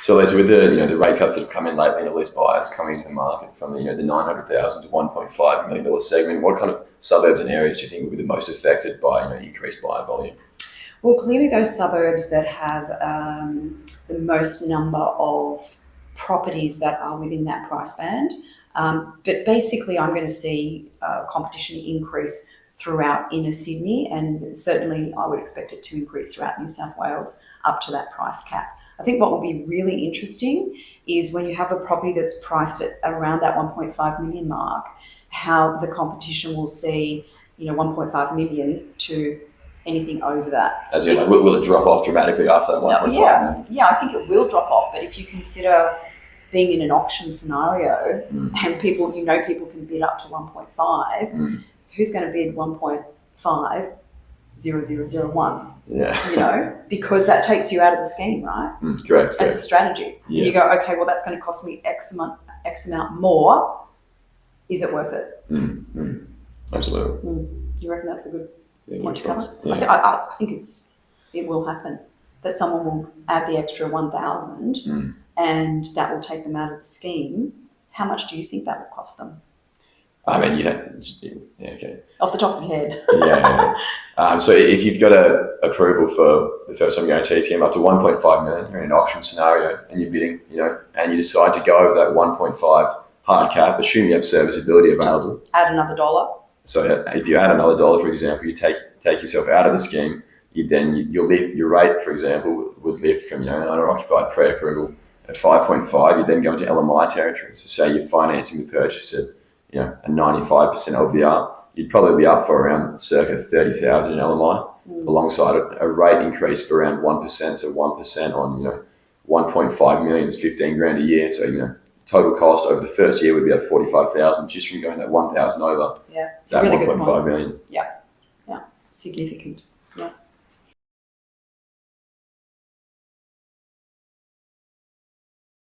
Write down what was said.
So Lisa, with the rate cuts that have come in lately, and at least buyers coming into the market from the 900,000 to $1.5 million segment, what kind of suburbs and areas do you think will be the most affected by increased buyer volume? Well, clearly those suburbs that have the most number of properties that are within that price band. But basically, I'm going to see competition increase throughout inner Sydney, and certainly I would expect it to increase throughout New South Wales up to that price cap. I think what will be really interesting is when you have a property that's priced at around that 1.5 million mark, how the competition will see 1.5 million to anything over that. As in, will it drop off dramatically after that 1.5 million? Yeah, I think it will drop off. But if you consider being in an auction scenario and people can bid up to 1.5, who's going to bid 1.5? 0001. Yeah. Because that takes you out of the scheme, right? Correct. It's a strategy. Yeah. You go, okay, well, that's going to cost me X amount more. Is it worth it? Absolutely. You reckon that's a good point to cover? Yeah. I think it will happen that someone will add the extra 1,000 and that will take them out of the scheme. How much do you think that will cost them? I mean, okay. Off the top of your head. So if you've got a approval for the first time guarantee scheme up to 1.5 million, you're in an auction scenario and you're bidding, and you decide to go over that 1.5 hard cap, assume you have serviceability available. Just add another $1. So if you add another $1, for example, you take yourself out of the scheme, your rate, for example, would lift from an owner-occupied pre-approval at 5.5. You then go into LMI territory. So say you're financing the purchase at a 95% LVR, you'd probably be up for around circa 30,000 in LMI, alongside a rate increase for around 1%. So 1% on 1.5 million is 15 grand a year. So total cost over the first year would be at 45,000 just from going that 1,000 over. Yeah, it's that a really 1.5 million. Yeah, significant. Yeah.